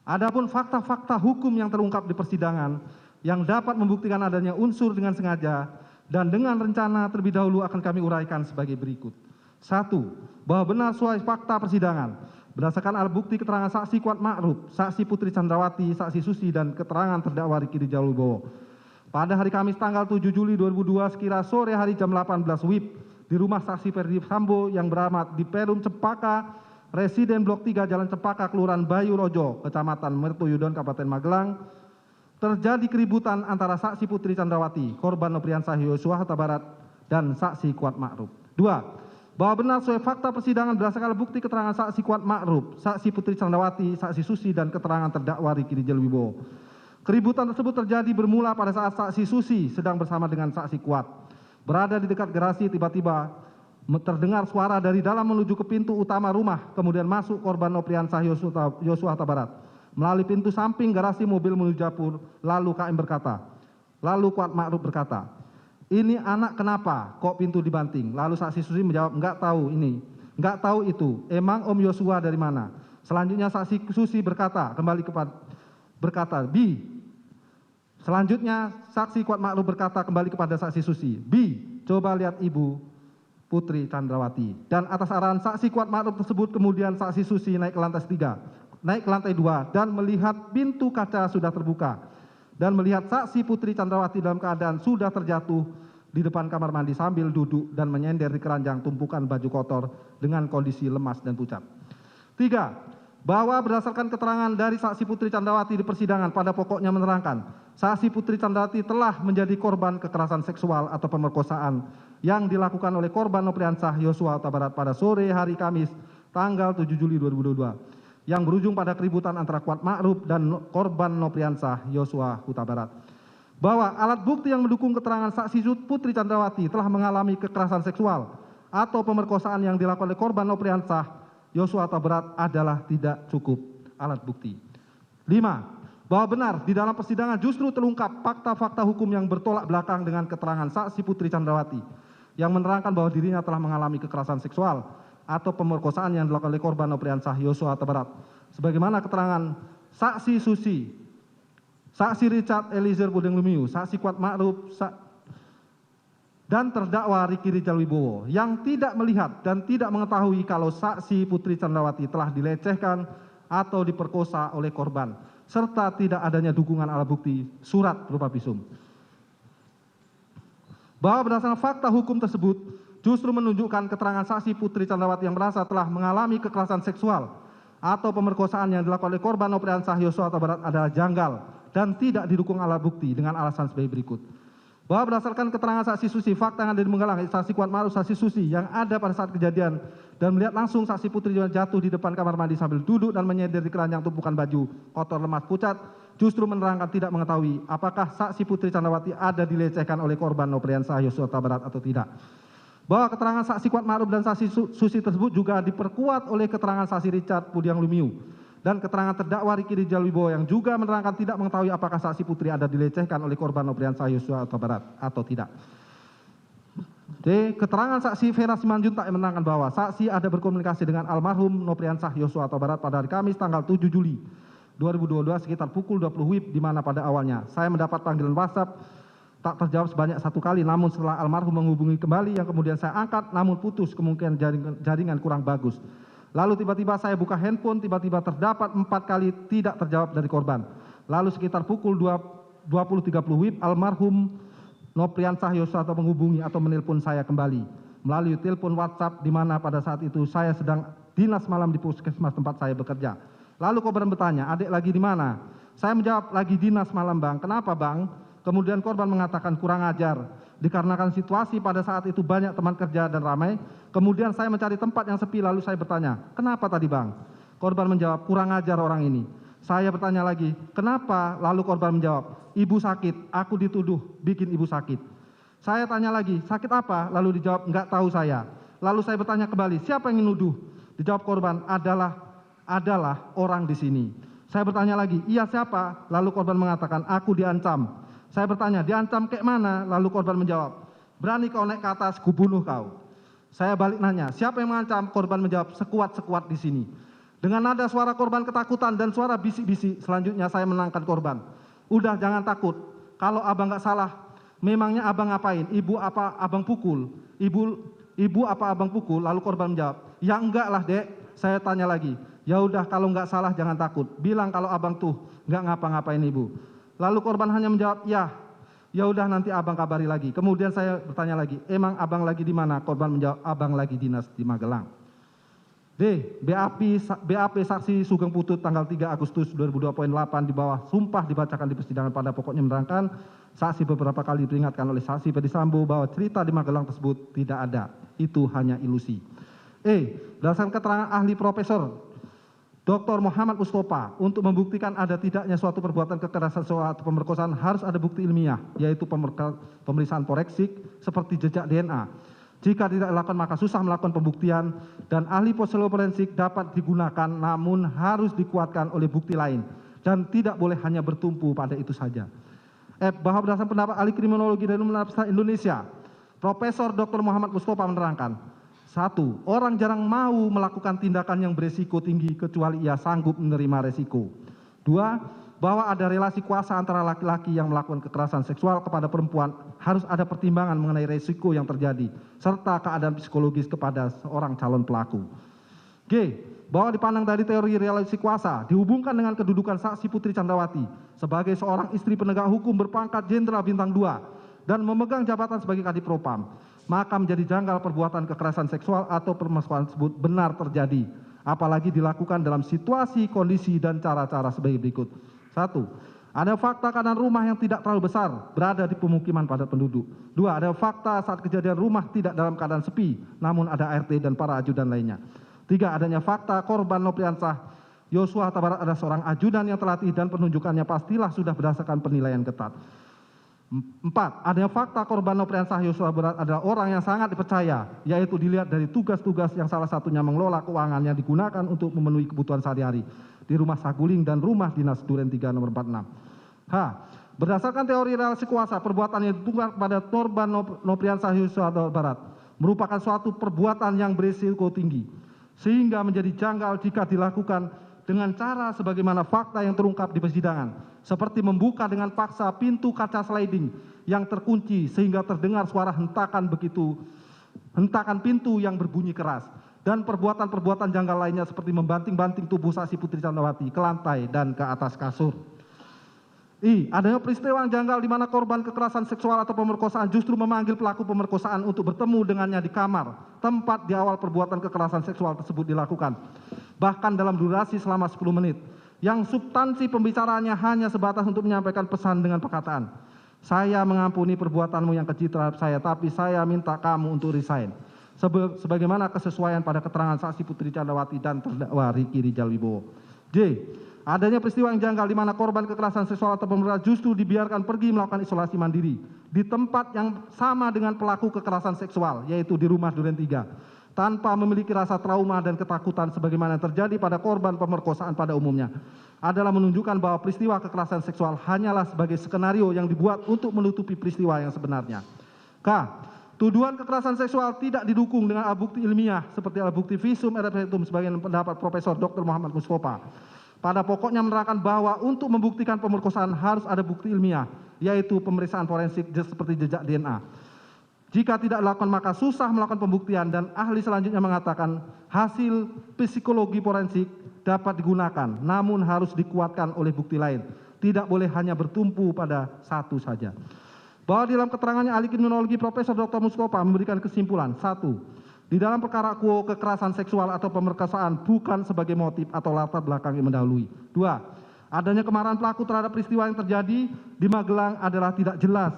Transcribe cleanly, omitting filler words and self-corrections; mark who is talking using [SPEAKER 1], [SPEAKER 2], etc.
[SPEAKER 1] Adapun fakta-fakta hukum yang terungkap di persidangan yang dapat membuktikan adanya unsur dengan sengaja dan dengan rencana terlebih dahulu akan kami uraikan sebagai berikut. 1. Bahwa benar sesuai fakta persidangan berdasarkan alat bukti keterangan saksi Kuat Ma'ruf, saksi Putri Chandrawati, saksi Susi, dan keterangan terdakwa Ricky Rijal Wibowo. Pada hari Kamis tanggal 7 Juli 2002 sekira sore hari jam 18 WIB di rumah saksi Ferdi Sambo yang beramat di Perum Cempaka, Residen Blok 3 Jalan Cempaka, Kelurahan Bayu Rojo, Kecamatan Mertoyudon, Kabupaten Magelang, terjadi keributan antara saksi Putri Chandrawati, korban Nopriansah Yosua Huta Barat, dan saksi Kuat Ma'ruf. 2. Bahwa benar sesuai fakta persidangan berdasarkan bukti keterangan saksi Kuat Ma'ruf, saksi Putri Chandrawati, saksi Susi, dan keterangan terdakwa Ricky Rijal Wibowo. Keributan tersebut terjadi bermula pada saat saksi Susi sedang bersama dengan saksi Kuat berada di dekat garasi. Tiba-tiba terdengar suara dari dalam menuju ke pintu utama rumah, kemudian masuk korban Nopriansah Yosua Huta Barat. Melalui pintu samping garasi mobil menuju dapur, lalu Kuat Ma'ruf berkata, "Ini anak kenapa kok pintu dibanting?" Lalu saksi Susi menjawab, "Enggak tahu ini, enggak tahu itu, emang Om Yosua dari mana?" Selanjutnya saksi Susi berkata, "Bi." Selanjutnya saksi Kuat Ma'ruf berkata kembali kepada saksi Susi, "Bi, coba lihat Ibu Putri Chandrawati." Dan atas arahan saksi Kuat Ma'ruf tersebut kemudian saksi Susi naik ke lantai 2 dan melihat pintu kaca sudah terbuka dan melihat saksi Putri Chandrawati dalam keadaan sudah terjatuh di depan kamar mandi sambil duduk dan menyender di keranjang tumpukan baju kotor dengan kondisi lemas dan pucat. 3. Bahwa berdasarkan keterangan dari saksi Putri Chandrawati di persidangan pada pokoknya menerangkan saksi Putri Chandrawati telah menjadi korban kekerasan seksual atau pemerkosaan yang dilakukan oleh korban Nopriansah Yosua Huta Barat pada sore hari Kamis tanggal 7 Juli 2022 yang berujung pada keributan antara Kuat Ma'ruf dan korban Nopriansah Yosua Huta Barat. Bahwa alat bukti yang mendukung keterangan saksi Putri Chandrawati telah mengalami kekerasan seksual atau pemerkosaan yang dilakukan oleh korban Nopriansah Yosua Huta Barat adalah tidak cukup alat bukti. 5. Bahwa benar di dalam persidangan justru terungkap fakta-fakta hukum yang bertolak belakang dengan keterangan saksi Putri Chandrawati yang menerangkan bahwa dirinya telah mengalami kekerasan seksual atau pemerkosaan yang dilakukan oleh korban Nopriansah Yosua Huta Barat. Sebagaimana keterangan saksi Susi, saksi Richard Eliezer Pudeng Lumiu, saksi Kuat Ma'ruf, dan terdakwa Ricky Rijal Wibowo yang tidak melihat dan tidak mengetahui kalau saksi Putri Chandrawati telah dilecehkan atau diperkosa oleh korban, serta tidak adanya dukungan alat bukti surat berupa visum. Bahwa berdasarkan fakta hukum tersebut justru menunjukkan keterangan saksi Putri Chandrawati yang merasa telah mengalami kekerasan seksual atau pemerkosaan yang dilakukan oleh korban Nopriansah Yosua Huta Barat adalah janggal dan tidak didukung alat bukti dengan alasan sebagai berikut. Bahwa berdasarkan keterangan saksi Susi, fakta yang ada di Menggalang, saksi Kuat Ma'ruf, saksi Susi yang ada pada saat kejadian dan melihat langsung saksi Putri jatuh di depan kamar mandi sambil duduk dan menyender di keranjang tumpukan baju kotor lemas pucat, justru menerangkan tidak mengetahui apakah saksi Putri Chandrawati ada dilecehkan oleh korban Nopriansah Yosua Huta Barat atau tidak. Bahwa keterangan saksi Kuat Ma'ruf dan saksi Susi tersebut juga diperkuat oleh keterangan saksi Richard Pudeng Lumiu dan keterangan terdakwa Ricky Rijal Wibowo yang juga menerangkan tidak mengetahui apakah saksi Putri ada dilecehkan oleh korban Nopriansah Yosua Huta Barat atau tidak. D. Keterangan saksi Vera Simanjuntak yang menerangkan bahwa saksi ada berkomunikasi dengan almarhum Nopriansah Yosua Huta Barat pada hari Kamis tanggal 7 Juli 2022 sekitar pukul 20 WIB, di mana pada awalnya saya mendapat panggilan WhatsApp tak terjawab sebanyak 1 kali, namun setelah almarhum menghubungi kembali yang kemudian saya angkat namun putus, kemungkinan jaringan kurang bagus. Lalu tiba-tiba saya buka handphone, tiba-tiba terdapat 4 kali tidak terjawab dari korban. Lalu sekitar pukul 20.30 WIB almarhum Nopriansah Yosua menghubungi atau menelpon saya kembali melalui telepon WhatsApp, di mana pada saat itu saya sedang dinas malam di puskesmas tempat saya bekerja. Lalu korban bertanya, "Adik lagi di mana?" Saya menjawab, "Lagi dinas malam, Bang." "Kenapa, Bang?" Kemudian korban mengatakan, "Kurang ajar." Dikarenakan situasi pada saat itu banyak teman kerja dan ramai, kemudian saya mencari tempat yang sepi, lalu saya bertanya, "Kenapa tadi, Bang?" Korban menjawab, "Kurang ajar orang ini." Saya bertanya lagi, "Kenapa?" Lalu korban menjawab, "Ibu sakit, aku dituduh bikin ibu sakit." Saya tanya lagi, "Sakit apa?" Lalu dijawab, "Enggak tahu saya." Lalu saya bertanya kembali, "Siapa yang nuduh?" Dijawab korban, adalah orang di sini." Saya bertanya lagi, "Iya siapa?" Lalu korban mengatakan, "Aku diancam." Saya bertanya, "Diancam kayak mana?" Lalu korban menjawab, "Berani kau naik ke atas, kubunuh kau." Saya balik nanya, "Siapa yang mengancam?" Korban menjawab, "Sekuat-sekuat di sini." Dengan nada suara korban ketakutan dan suara bisik-bisik, selanjutnya saya menenangkan korban. Udah, jangan takut. Kalau abang nggak salah, memangnya abang ngapain? Ibu apa abang pukul? Ibu apa abang pukul? Lalu korban menjawab, ya enggak lah dek. Saya tanya lagi, ya udah kalau nggak salah jangan takut. Bilang kalau abang tuh nggak ngapa-ngapain ibu. Lalu korban hanya menjawab, ya udah nanti abang kabari lagi. Kemudian saya bertanya lagi, emang abang lagi di mana? Korban menjawab, abang lagi dinas di Magelang. D. BAP saksi Sugeng Putut tanggal 3 Agustus 2028 di bawah sumpah dibacakan di persidangan pada pokoknya menerangkan saksi beberapa kali diperingatkan oleh saksi Ferdisambo bahwa cerita di Magelang tersebut tidak ada. Itu hanya ilusi. E. Berdasarkan keterangan ahli Profesor Dr. Muhammad Mustafa untuk membuktikan ada tidaknya suatu perbuatan kekerasan seksual atau pemerkosaan harus ada bukti ilmiah, yaitu pemeriksaan forensik seperti jejak DNA. Jika tidak dilakukan maka susah melakukan pembuktian dan ahli forensik dapat digunakan namun harus dikuatkan oleh bukti lain dan tidak boleh hanya bertumpu pada itu saja. F. Bahwa berdasarkan pendapat ahli kriminologi dari Universitas Indonesia, Profesor Dr. Muhammad Mustafa menerangkan, 1. Orang jarang mau melakukan tindakan yang beresiko tinggi kecuali ia sanggup menerima resiko. 2. Bahwa ada relasi kuasa antara laki-laki yang melakukan kekerasan seksual kepada perempuan harus ada pertimbangan mengenai resiko yang terjadi serta keadaan psikologis kepada seorang calon pelaku. G. Bahwa dipandang dari teori relasi kuasa dihubungkan dengan kedudukan saksi Putri Candrawati sebagai seorang istri penegak hukum berpangkat Jenderal Bintang 2 dan memegang jabatan sebagai Kadipropam, maka menjadi janggal perbuatan kekerasan seksual atau permasalahan tersebut benar terjadi, apalagi dilakukan dalam situasi, kondisi, dan cara-cara sebagai berikut. 1. Ada fakta keadaan rumah yang tidak terlalu besar berada di pemukiman padat penduduk. 2. Ada fakta saat kejadian rumah tidak dalam keadaan sepi, namun ada ART dan para ajudan lainnya. 3. Adanya fakta korban Nopriansah Yosua Huta Barat ada seorang ajudan yang terlatih dan penunjukannya pastilah sudah berdasarkan penilaian ketat. 4. Adanya fakta korban Nopriansah Yosua Huta Barat adalah orang yang sangat dipercaya, yaitu dilihat dari tugas-tugas yang salah satunya mengelola keuangan yang digunakan untuk memenuhi kebutuhan sehari-hari di rumah saguling dan rumah dinas Duren 3 nomor 46. H. Berdasarkan teori relasi kuasa, perbuatan yang dituntut pada korban Nopriansah Yosua Huta Barat merupakan suatu perbuatan yang berisiko tinggi, sehingga menjadi janggal jika dilakukan dengan cara sebagaimana fakta yang terungkap di persidangan, seperti membuka dengan paksa pintu kaca sliding yang terkunci sehingga terdengar suara hentakan pintu yang berbunyi keras, dan perbuatan-perbuatan janggal lainnya seperti membanting-banting tubuh saksi Putri Candrawati ke lantai dan ke atas kasur. I. Adanya peristiwa yang janggal di mana korban kekerasan seksual atau pemerkosaan justru memanggil pelaku pemerkosaan untuk bertemu dengannya di kamar, tempat di awal perbuatan kekerasan seksual tersebut dilakukan, bahkan dalam durasi selama 10 menit, yang substansi pembicaraannya hanya sebatas untuk menyampaikan pesan dengan perkataan, saya mengampuni perbuatanmu yang keji terhadap saya, tapi saya minta kamu untuk resign. Sebagaimana kesesuaian pada keterangan saksi Putri Candrawati dan terdakwa Riki Rijal Wibowo. J. Adanya peristiwa yang janggal di mana korban kekerasan seksual atau pemerkosaan justru dibiarkan pergi melakukan isolasi mandiri di tempat yang sama dengan pelaku kekerasan seksual, yaitu di rumah Duren 3, tanpa memiliki rasa trauma dan ketakutan sebagaimana yang terjadi pada korban pemerkosaan pada umumnya, adalah menunjukkan bahwa peristiwa kekerasan seksual hanyalah sebagai skenario yang dibuat untuk menutupi peristiwa yang sebenarnya. K. Tuduhan kekerasan seksual tidak didukung dengan alat bukti ilmiah seperti alat bukti visum et repertum sebagai pendapat Profesor Dr. Muhammad Mustafa. Pada pokoknya menerangkan bahwa untuk membuktikan pemerkosaan harus ada bukti ilmiah, yaitu pemeriksaan forensik seperti jejak DNA. Jika tidak dilakukan maka susah melakukan pembuktian, dan ahli selanjutnya mengatakan hasil psikologi forensik dapat digunakan, namun harus dikuatkan oleh bukti lain. Tidak boleh hanya bertumpu pada satu saja. Bahwa di dalam keterangannya ahli kriminologi Profesor Dr. Mustafa memberikan kesimpulan, 1. Di dalam perkara quo kekerasan seksual atau pemerkosaan bukan sebagai motif atau latar belakang yang mendahului. 2. Adanya kemarahan pelaku terhadap peristiwa yang terjadi di Magelang adalah tidak jelas